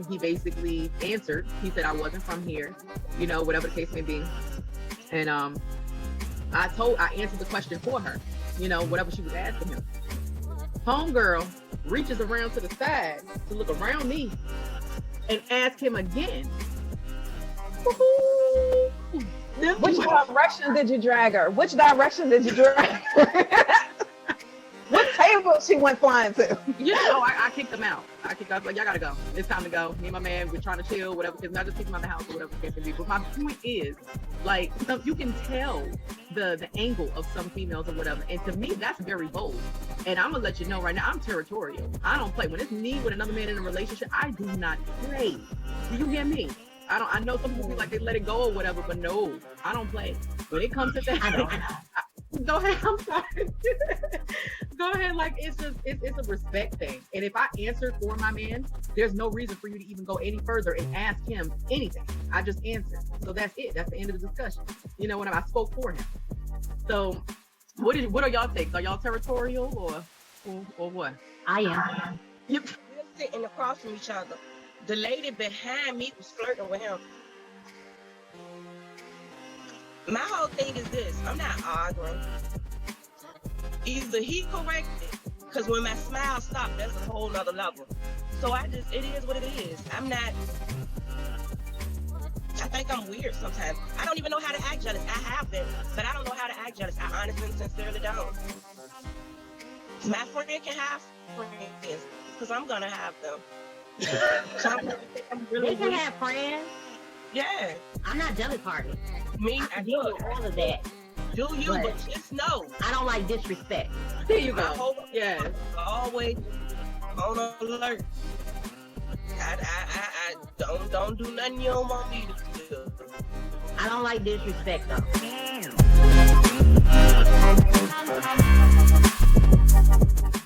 and he basically answered. He said, I wasn't from here, you know, whatever the case may be. And I answered the question for her, you know, whatever she was asking him. Homegirl reaches around to the side to look around me and ask him again. Which direction did you drag her? Which direction did you drag her? What table she went flying to? Yeah, oh, I kicked them out. I was like, y'all gotta go. It's time to go. Me and my man, we're trying to chill, whatever. Because I just kicked him out of the house or whatever the case may be. But my point is, like, so you can tell the angle of some females or whatever. And to me, that's very bold. And I'm gonna let you know right now, I'm territorial. I don't play. When it's me with another man in a relationship, I do not play. Do you hear me? I know some people be like they let it go or whatever, but no, I don't play. When it comes to that, go ahead. I'm sorry. Go ahead. Like it's a respect thing. And if I answered for my man, there's no reason for you to even go any further and ask him anything. I just answered. So that's it. That's the end of the discussion. You know, when I spoke for him. So what are y'all takes? Are y'all territorial or what? I am. Yep. We're sitting across from each other. The lady behind me was flirting with him. My whole thing is this: I'm not arguing. Either he corrected, because when my smile stopped, that's a whole nother level. So it is what it is. I think I'm weird sometimes. I don't even know how to act jealous. I have been, but I don't know how to act jealous. I honestly and sincerely don't. My friend can have friends, because I'm gonna have them. So I'm really they can have friends. Yeah. I'm not jealous party. Me, I deal with all of that. Do you? But just know, I don't like disrespect. There you go. Yeah. Always on alert. I don't do nothing you don't want me to do. I don't like disrespect though.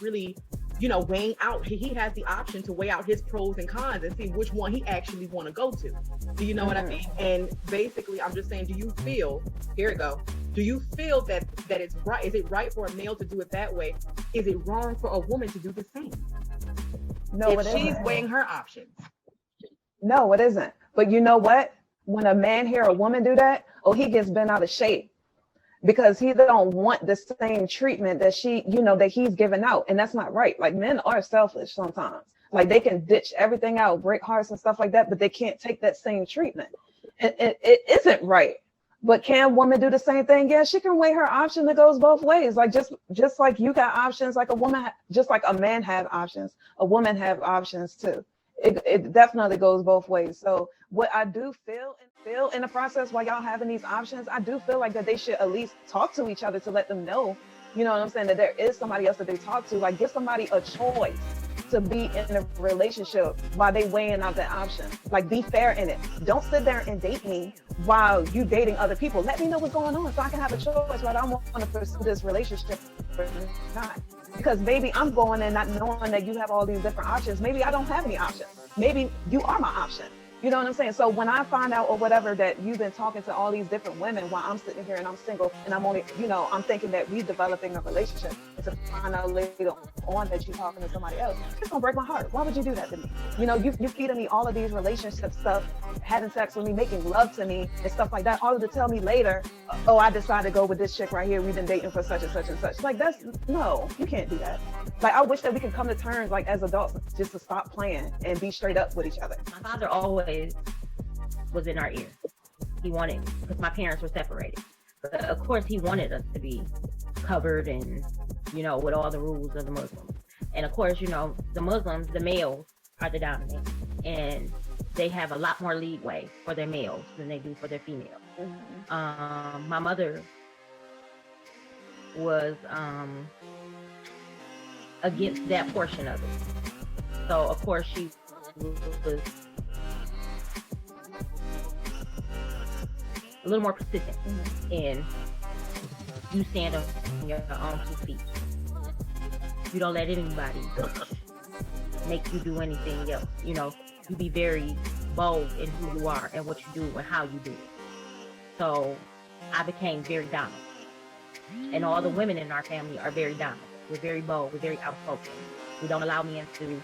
Really, you know, weighing out, he has the option to weigh out his pros and cons and see which one he actually want to go to. Do you know what I mean? And basically, I'm just saying, do you feel, here it go, do you feel that it's right? Is it right for a male to do it that way? Is it wrong for a woman to do the same? No, if she's weighing her options. No, it isn't. But you know what? When a man hear a woman do that, he gets bent out of shape. Because he don't want the same treatment that that he's giving out. And that's not right. Like, men are selfish sometimes. Like, they can ditch everything out, break hearts and stuff like that, but they can't take that same treatment. It isn't right. But can woman do the same thing? Yeah, she can weigh her option. That goes both ways. Like, just like you got options, like a woman, just like a man have options, a woman have options too. It definitely goes both ways. So what I do feel in the process while y'all having these options, I do feel like that they should at least talk to each other to let them know, you know what I'm saying, that there is somebody else that they talk to. Like, give somebody a choice to be in a relationship while they weighing out that option. Like, be fair in it. Don't sit there and date me while you dating other people. Let me know what's going on so I can have a choice whether I want to pursue this relationship or not. Because maybe I'm going in not knowing that you have all these different options. Maybe I don't have any options. Maybe you are my option. You know what I'm saying? So when I find out or whatever that you've been talking to all these different women while I'm sitting here and I'm single and I'm only, I'm thinking that we're developing a relationship, and to find out later on that you're talking to somebody else, it's gonna break my heart. Why would you do that to me? You feeding me all of these relationship stuff, having sex with me, making love to me and stuff like that, all to tell me later, oh, I decided to go with this chick right here. We've been dating for such and such and such. Like, no, you can't do that. Like, I wish that we could come to terms, like, as adults, just to stop playing and be straight up with each other. My father always was in our ear. He wanted, because my parents were separated. But of course, he wanted us to be covered and, with all the rules of the Muslims. And of course, the Muslims, the males are the dominant. And they have a lot more leeway for their males than they do for their females. Mm-hmm. My mother was against that portion of it. So of course she was a little more persistent in you stand on your own 2 feet. You don't let anybody make you do anything else. You be very bold in who you are and what you do and how you do it. So I became very dominant. And all the women in our family are very dominant. We're very bold. We're very outspoken. We don't allow men to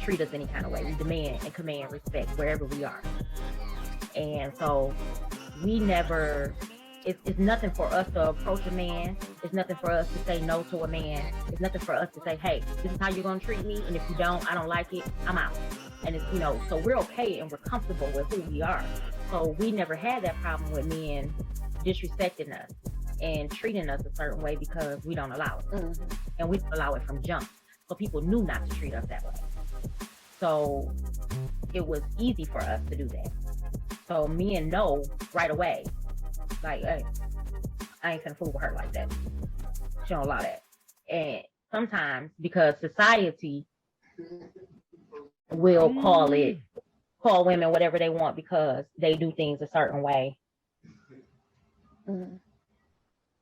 treat us any kind of way. We demand and command respect wherever we are. And so we never, it's nothing for us to approach a man. It's nothing for us to say no to a man. It's nothing for us to say, hey, this is how you're going to treat me. And if you don't, I don't like it, I'm out. And it's, you know, so we're okay and we're comfortable with who we are. So we never had that problem with men disrespecting us and treating us a certain way because we don't allow it. Mm-hmm. And we don't allow it from jump. So people knew not to treat us that way. So it was easy for us to do that. So men know right away, like, hey, I ain't gonna fool with her like that. She don't allow that. And sometimes because society will call women whatever they want because they do things a certain way. Mm-hmm.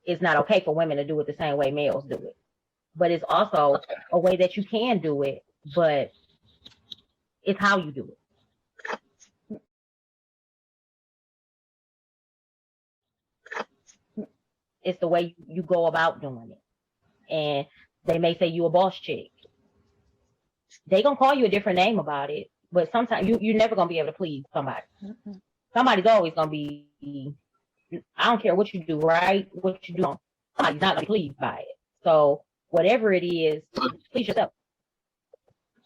It's not okay for women to do it the same way males do it. But it's also a way that you can do it, but it's how you do it. It's the way you go about doing it. And they may say you a boss chick. They gonna call you a different name about it, but sometimes you're never gonna be able to please somebody. Mm-hmm. Somebody's always gonna be, I don't care what you do, right? What you do, somebody's not gonna be pleased by it. So whatever it is, please yourself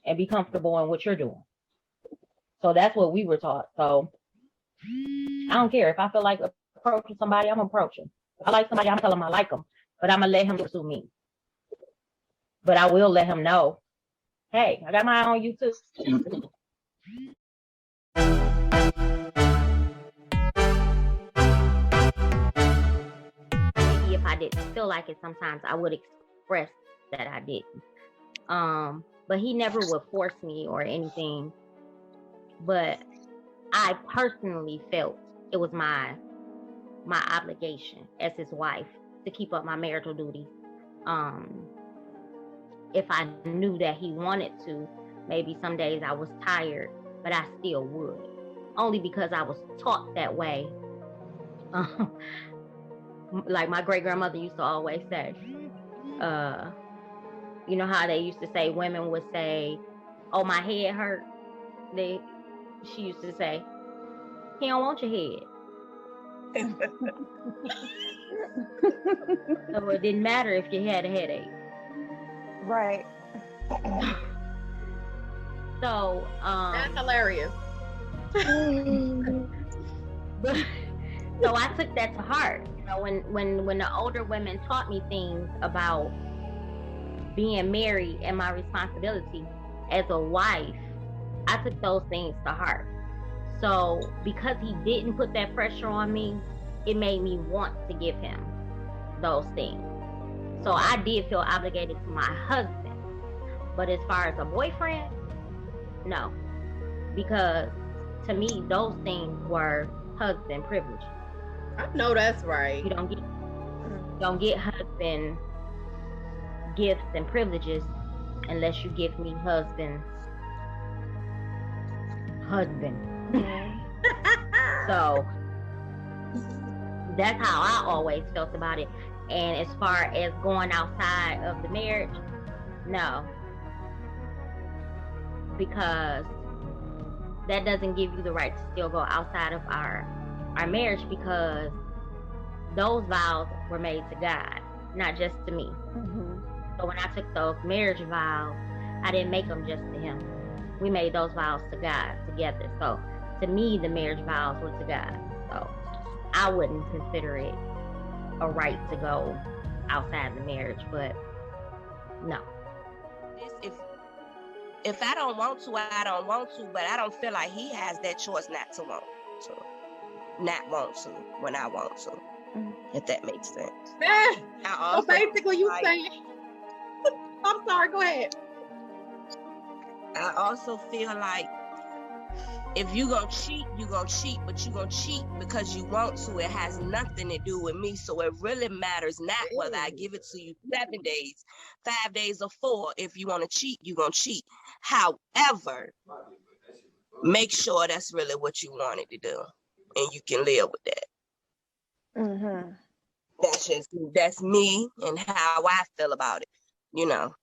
and be comfortable in what you're doing. So that's what we were taught. So I don't care if I feel like approaching somebody, I'm gonna approach them. If I like somebody, I'm gonna tell him I like them, but I'm gonna let him pursue me. But I will let him know, hey, I got my eye on you too. Maybe if I didn't feel like it, sometimes I would express that I didn't. But he never would force me or anything. But I personally felt it was my obligation as his wife to keep up my marital duties. If I knew that he wanted to, maybe some days I was tired, but I still would. Only because I was taught that way. Like my great grandmother used to always say, you know how they used to say, women would say, oh, my head hurt. She used to say, he don't want your head. So it didn't matter if you had a headache. Right. So that's hilarious. So I took that to heart. You know, when the older women taught me things about being married and my responsibility as a wife, I took those things to heart. So because he didn't put that pressure on me, it made me want to give him those things. So I did feel obligated to my husband. But as far as a boyfriend, no. Because to me, those things were husband privilege. I know that's right. You don't get husband gifts and privileges unless you give me husband. So that's how I always felt about it. And as far as going outside of the marriage, no. Because that doesn't give you the right to still go outside of our marriage, because those vows were made to God, not just to me. Mm-hmm. So when I took those marriage vows, I didn't make them just to him. We made those vows to God together. So to me, the marriage vows were to God. So I wouldn't consider it a right to go outside the marriage, but no. If I don't want to, I don't want to, but I don't feel like he has that choice not to want to. Not want to when I want to. Mm-hmm. If that makes sense. So basically you saying, I'm sorry, go ahead. I also feel like if you gonna cheat, you gonna cheat, but you gonna cheat because you want to. It has nothing to do with me. So it really matters not whether I give it to you 7 days, 5 days, or 4. If you want to cheat, you gonna cheat. However, make sure that's really what you wanted to do, and you can live with that. Mm-hmm. That's me and how I feel about it, you know.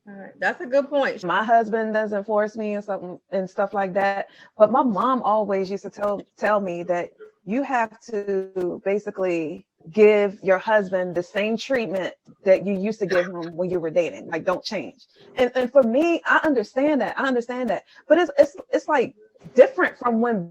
All right. That's a good point. My husband doesn't force me and stuff like that. But my mom always used to tell me that you have to basically give your husband the same treatment that you used to give him when you were dating. Like, don't change. And for me, I understand that. But it's like different from when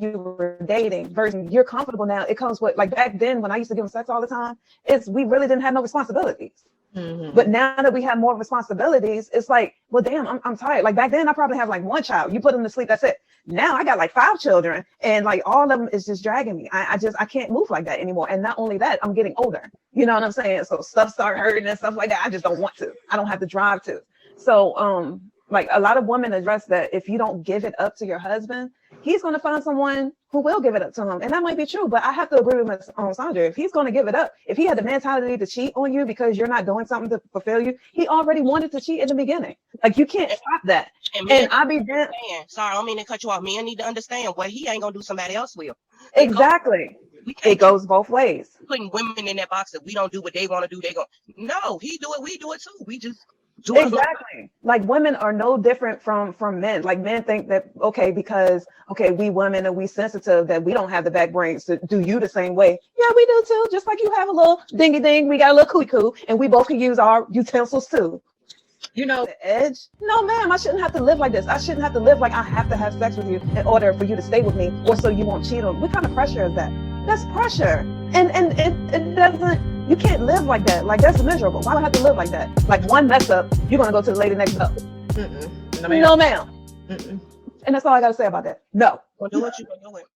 you were dating versus you're comfortable now. It comes with, like, back then when I used to give him sex all the time, we really didn't have no responsibilities. Mm-hmm. But now that we have more responsibilities, it's like, well, damn, I'm tired. Like, back then I probably have like one child. You put him to sleep, that's it. Now I got like 5 children, and like all of them is just dragging me. I can't move like that anymore. And not only that, I'm getting older. You know what I'm saying? So stuff start hurting and stuff like that. I just don't want to. I don't have the drive to. So like, a lot of women address that if you don't give it up to your husband, he's going to find someone who will give it up to him. And that might be true, but I have to agree with Sandra. If he's going to give it up, if he had the mentality to cheat on you because you're not doing something to fulfill you, he already wanted to cheat in the beginning. Like, you can't stop that. And I be damn. Sorry, I don't mean to cut you off. Men need to understand what he ain't going to do, somebody else will. Exactly. It goes both ways. Putting women in that box that we don't do what they want to do. No, he do it, we do it too. We just do it. Exactly. Like, women are no different from men. Like, men think that, because we women and we sensitive, that we don't have the back brains to do you the same way. Yeah, we do too. Just like you have a little dingy ding, we got a little coo, and we both can use our utensils too. You know, the edge. No, ma'am, I shouldn't have to live like this. I shouldn't have to live like I have to have sex with you in order for you to stay with me, or so you won't cheat on me. What kind of pressure is that? That's pressure. And it doesn't. You can't live like that. Like, that's miserable. Why do I have to live like that? Like, one mess up, you're gonna go to the lady next up. No, ma'am. And that's all I gotta say about that. No. Well, do what you do it.